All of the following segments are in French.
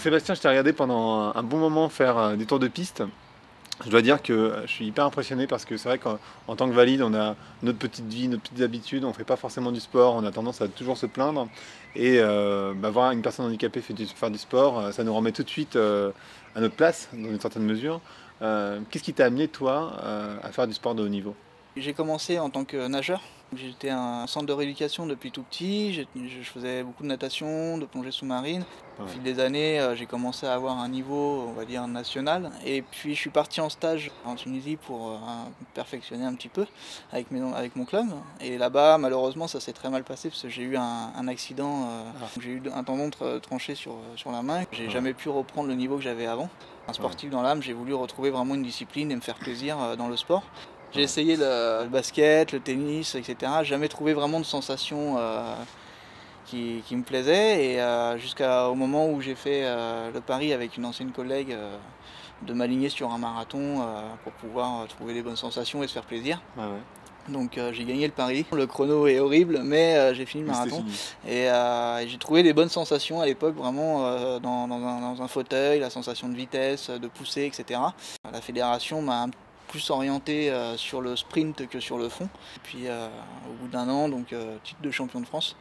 Sébastien, je t'ai regardé pendant un bon moment faire des tours de piste. Je dois dire que je suis hyper impressionné parce que c'est vrai qu'en tant que valide, on a notre petite vie, nos petites habitudes, on ne fait pas forcément du sport, on a tendance à toujours se plaindre. Et voir une personne handicapée faire du sport, ça nous remet tout de suite à notre place, dans une certaine mesure. Qu'est-ce qui t'a amené, toi, à faire du sport de haut niveau? J'ai commencé en tant que nageur. J'étais à un centre de rééducation depuis tout petit. Je faisais beaucoup de natation, de plongée sous-marine. Au Ouais. fil des années, j'ai commencé à avoir un niveau, on va dire, national. Et puis je suis parti en stage en Tunisie pour perfectionner un petit peu avec mon club. Et là-bas, malheureusement, ça s'est très mal passé parce que j'ai eu un accident. Ah, J'ai eu un tendon tranché sur la main. J'ai ouais, jamais pu reprendre le niveau que j'avais avant. Un ouais, sportif dans l'âme, j'ai voulu retrouver vraiment une discipline et me faire plaisir dans le sport. J'ai ouais. essayé le basket, le tennis, etc. Jamais trouvé vraiment de sensation qui me plaisait. Et jusqu'au moment où j'ai fait le pari avec une ancienne collègue de m'aligner sur un marathon pour pouvoir trouver des bonnes sensations et se faire plaisir. Ouais, ouais. Donc j'ai gagné le pari. Le chrono est horrible, mais j'ai fini le Mais c'était marathon. fini. Et j'ai trouvé des bonnes sensations à l'époque, vraiment dans un fauteuil, la sensation de vitesse, de pousser, etc. La fédération m'a plus orienté sur le sprint que sur le fond. Et puis au bout d'un an, donc titre de champion de France.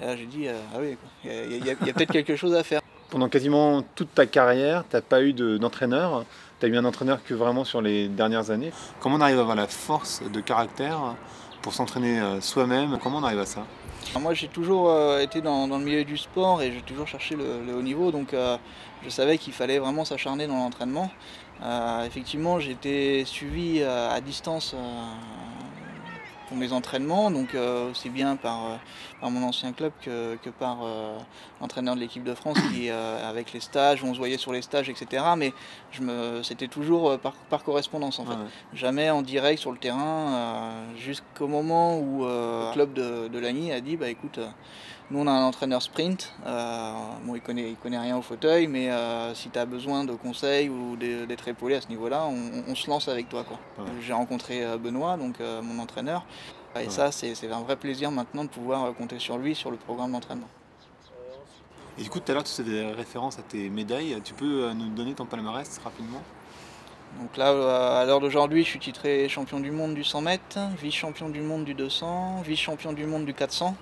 Et là j'ai dit, ah oui, quoi. Il y a peut-être quelque chose à faire. Pendant quasiment toute ta carrière, tu n'as pas eu d'entraîneur. Tu as eu un entraîneur que vraiment sur les dernières années. Comment on arrive à avoir la force de caractère pour s'entraîner soi-même? Comment on arrive à ça? Alors moi j'ai toujours été dans le milieu du sport et j'ai toujours cherché le haut niveau, donc je savais qu'il fallait vraiment s'acharner dans l'entraînement. Effectivement j'ai été suivi à distance pour mes entraînements, donc aussi bien par mon ancien club que par l'entraîneur de l'équipe de France qui, avec les stages, on se voyait sur les stages, etc. Mais c'était toujours par correspondance en Ouais, fait. ouais. Jamais en direct sur le terrain, jusqu'au moment où le club de Lagny a dit bah écoute, nous on a un entraîneur sprint, bon il connaît rien au fauteuil, mais si tu as besoin de conseils ou d'être épaulé à ce niveau-là, on se lance avec toi, quoi. Ouais, J'ai rencontré Benoît, donc mon entraîneur, et ouais. ça c'est un vrai plaisir maintenant de pouvoir compter sur lui sur le programme d'entraînement. Et du coup, tout à l'heure, tu faisais des références à tes médailles. Tu peux nous donner ton palmarès rapidement? Donc là, à l'heure d'aujourd'hui, je suis titré champion du monde du 100 mètres, vice-champion du monde du 200, vice-champion du monde du 400,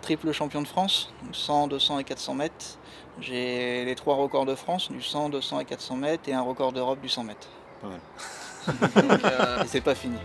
triple champion de France, 100, 200 et 400 mètres. J'ai les 3 records de France, du 100, 200 et 400 mètres, et un record d'Europe du 100 mètres. Pas mal. Donc, et c'est pas fini.